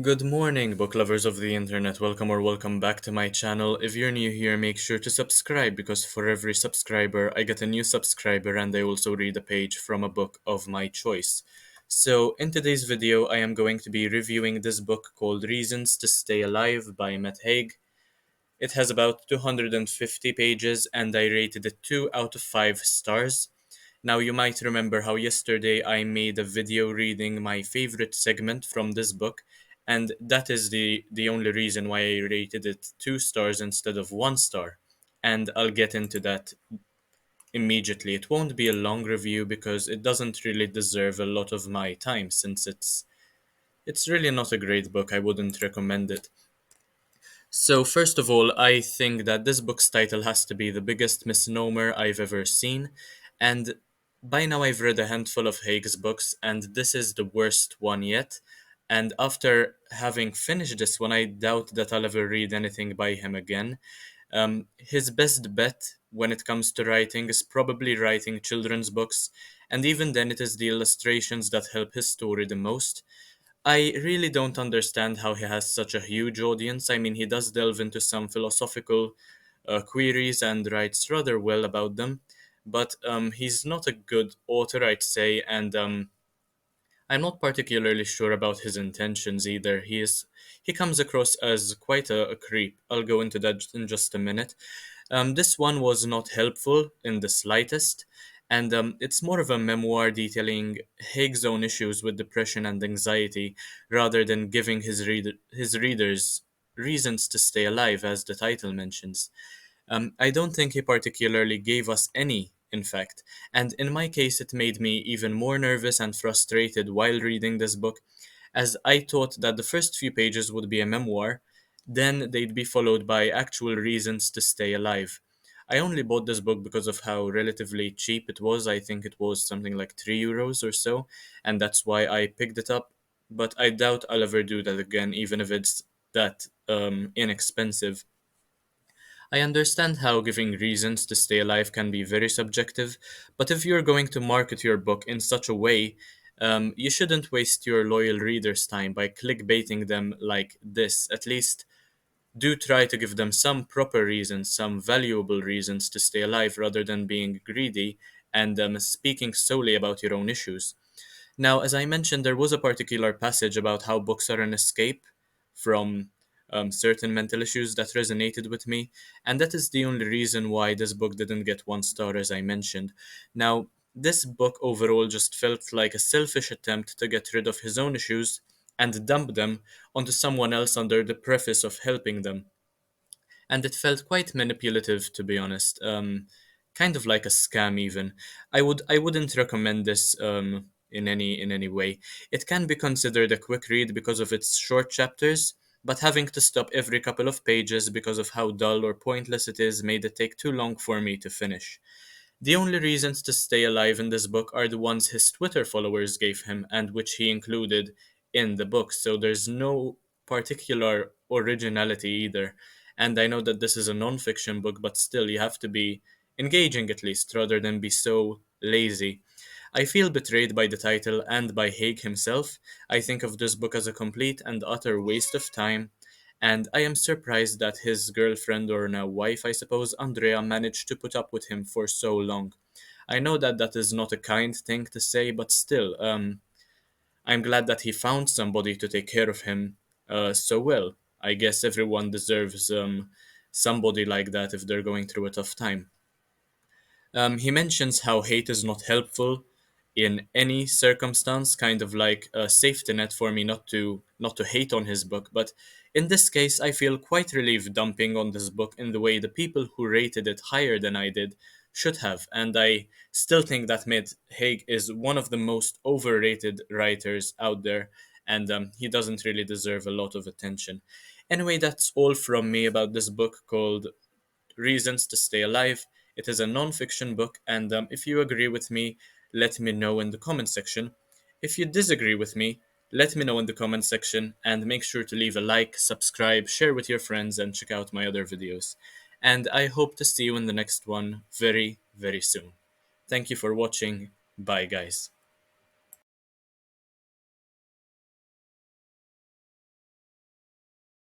Good morning, book lovers of the internet. Welcome or welcome back to my channel. If you're new here, make sure to subscribe because for every subscriber, I get a new subscriber and I also read a page from a book of my choice. So, in today's video, I am going to be reviewing this book called Reasons to Stay Alive by Haig. It has about 250 pages and I rated it 2 out of 5 stars. Now, you might remember how yesterday I made a video reading my favorite segment from this book, and that is the only reason why I rated it 2 stars instead of 1 star. And I'll get into that immediately. It won't be a long review because it doesn't really deserve a lot of my time since it's really not a great book. I wouldn't recommend it. So, first of all, I think that this book's title has to be the biggest misnomer I've ever seen, and by now I've read a handful of Haig's books, and this is the worst one yet. And after having finished this one, I doubt that I'll ever read anything by him again. His best bet when it comes to writing is probably writing children's books, and even then, it is the illustrations that help his story the most. I really don't understand how he has such a huge audience. I mean, he does delve into some philosophical queries and writes rather well about them, but he's not a good author, I'd say, and I'm not particularly sure about his intentions either. He comes across as quite a creep. I'll go into that in just a minute. This one was not helpful in the slightest, and it's more of a memoir detailing Haig's own issues with depression and anxiety, rather than giving his readers reasons to stay alive, as the title mentions. I don't think he particularly gave us any, in fact, and in my case, it made me even more nervous and frustrated while reading this book, as I thought that the first few pages would be a memoir, then they'd be followed by actual reasons to stay alive. I only bought this book because of how relatively cheap it was. I think it was something like €3 or so, and that's why I picked it up. But I doubt I'll ever do that again, even if it's that inexpensive. I understand how giving reasons to stay alive can be very subjective, but if you're going to market your book in such a way, you shouldn't waste your loyal readers' time by clickbaiting them like this. At least do try to give them some proper reasons, some valuable reasons to stay alive rather than being greedy and speaking solely about your own issues. Now, as I mentioned, there was a particular passage about how books are an escape from certain mental issues that resonated with me, and that is the only reason why this book didn't get 1 star, as I mentioned. Now, this book overall just felt like a selfish attempt to get rid of his own issues and dump them onto someone else under the preface of helping them, and it felt quite manipulative, to be honest. Kind of like a scam even. I wouldn't recommend this in any way. It can be considered a quick read because of its short chapters, but having to stop every couple of pages because of how dull or pointless it is made it take too long for me to finish. The only reasons to stay alive in this book are the ones his Twitter followers gave him and which he included in the book, so there's no particular originality either. And I know that this is a non-fiction book, but still you have to be engaging at least rather than be so lazy. I feel betrayed by the title and by Haig himself. I think of this book as a complete and utter waste of time, and I am surprised that his girlfriend, or now wife, I suppose, Andrea, managed to put up with him for so long. I know that that is not a kind thing to say, but still, I'm glad that he found somebody to take care of him so well. I guess everyone deserves somebody like that if they're going through a tough time. He mentions how hate is not helpful in any circumstance, kind of like a safety net for me not to hate on his book. But in this case, I feel quite relieved dumping on this book in the way the people who rated it higher than I did should have, and I still think that Mid Haig is one of the most overrated writers out there, and he doesn't really deserve a lot of attention. Anyway, that's all from me about this book called Reasons to Stay Alive. It is a non-fiction book, and if you agree with me, let me know in the comment section. If you disagree with me, let me know in the comment section, and make sure to leave a like, subscribe, share with your friends, and check out my other videos. and I hope to see you in the next one very, very soon. Thank you for watching. Bye, guys.